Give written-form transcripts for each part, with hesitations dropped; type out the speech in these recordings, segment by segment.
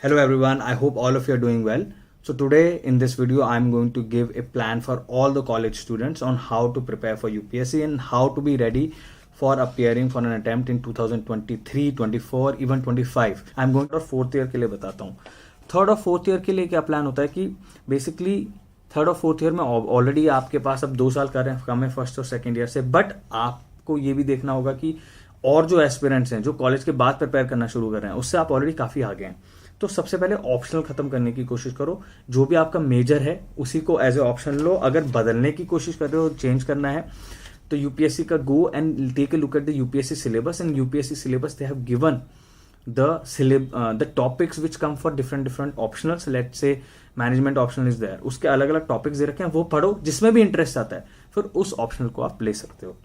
Hello everyone, I hope all of you are doing well. So today in this video I'm going to give a plan for all the college students on how to prepare for UPSC and how to be ready for appearing for an attempt in 2023, 24, even 25. I'm going to fourth year के लिए बताता हूँ. Third और fourth year के लिए क्या plan होता है कि बेसिकली थर्ड और फोर्थ ईयर में ऑलरेडी आपके पास अब 2 साल कर रहे हैं कम है फर्स्ट और सेकेंड ईयर से, बट आपको ये भी देखना होगा कि और जो एस्पिरेंट्स हैं जो कॉलेज के बाद प्रिपेयर करना शुरू कर रहे हैं उससे आप ऑलरेडी काफ़ी आगे हैं. तो सबसे पहले ऑप्शनल खत्म करने की कोशिश करो. जो भी आपका मेजर है उसी को एज ए ऑप्शन लो. अगर बदलने की कोशिश कर रहे हो, चेंज करना है, तो यूपीएससी का go and take a look at the UPSC syllabus. And UPSC syllabus they have given the topics which come for different optionals. Let's say management optional is there, उसके अलग अलग टॉपिक्स दे रखे हैं, वो पढ़ो. जिसमें भी इंटरेस्ट आता है फिर उस ऑप्शनल को आप ले सकते हो.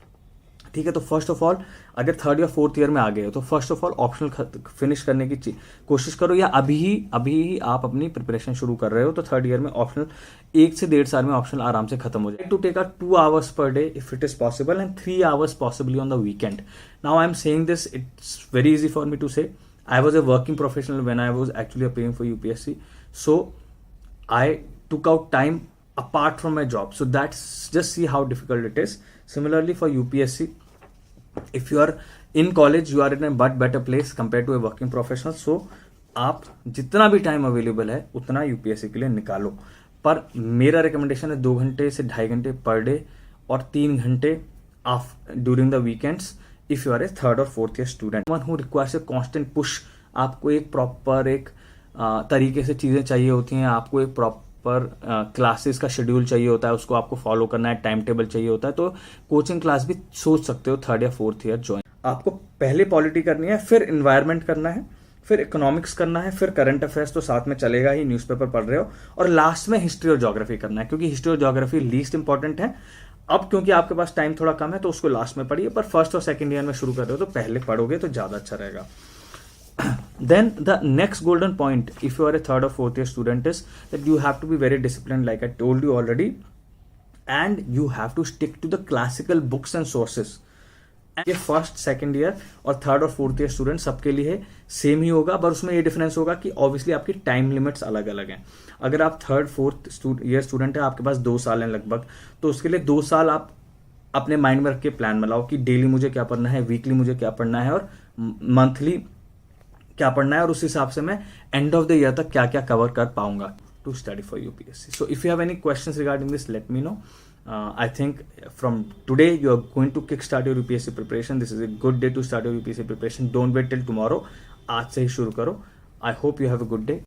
ठीक है. तो फर्स्ट ऑफ ऑल अगर थर्ड या फोर्थ ईयर में आ गए हो तो first of all optional finish करने की कोशिश करो, या अभी ही आप अपनी प्रिपरेशन शुरू कर रहे हो तो थर्ड ईयर में ऑप्शनल 1 से 1.5 साल में ऑप्शनल आराम से खत्म हो जाए. To take 2 hours per day if it is possible and 3 hours possibly on the weekend. Now I am saying this, it's very easy for me to say. I was a working professional when I was actually appearing for UPSC. So I took out time apart from my job. So that's just see how difficult it is. Similarly for UPSC, if you are in college, you are in a much better place compared to a working professional. So आप जितना भी time available है उतना UPSC के लिए निकालो. पर मेरा रिकमेंडेशन है 2 घंटे से 2.5 घंटे पर डे और 3 घंटे during the weekends if you are a third or fourth year student. One who requires a constant push. आपको एक प्रॉपर एक तरीके से चीज़ें चाहिए होती हैं, आपको एक प्रॉपर क्लासेस का शेड्यूल चाहिए होता है, उसको आपको फॉलो करना है, टाइम टेबल चाहिए होता है. तो कोचिंग क्लास भी सोच सकते हो थर्ड या फोर्थ ईयर ज्वाइन. आपको पहले पॉलिटी करनी है, फिर इन्वायरमेंट करना है, फिर इकोनॉमिक्स करना है, फिर करंट अफेयर्स तो साथ में चलेगा ही, न्यूज़पेपर पढ़ रहे हो, और लास्ट में हिस्ट्री और ज्योग्राफी करना है, क्योंकि हिस्ट्री और ज्योग्राफी लीस्ट इंपॉर्टेंट है. अब क्योंकि आपके पास टाइम थोड़ा कम है तो उसको लास्ट में पढ़िए, पर फर्स्ट और सेकंड ईयर में शुरू कर रहे हो तो पहले पढ़ोगे तो ज़्यादा अच्छा रहेगा. Then the next golden point if you are a third or fourth year student is that you have to be very disciplined, like I told you already, and you have to stick to the classical books and sources. ये first second year और third और fourth year student सबके लिए same ही होगा, पर उसमें ये difference होगा कि ऑब्वियसली आपकी टाइम लिमिट्स अलग अलग हैं. अगर आप थर्ड फोर्थ ईयर स्टूडेंट है, आपके पास 2 साल हैं लगभग, तो उसके लिए 2 साल आप अपने माइंड में रख के प्लान बनाओ कि डेली मुझे क्या पढ़ना है, वीकली मुझे क्या पढ़ना है और मंथली क्या पढ़ना है, और उस हिसाब से मैं एंड ऑफ द ईयर तक क्या क्या कवर कर पाऊंगा to study for UPSC. So if you have any questions regarding this, let me know. I think from today you are going to kickstart your UPSC preparation. This is a good day to start your UPSC preparation. Don't wait till tomorrow. आज से ही शुरू करो. I hope you have a good day.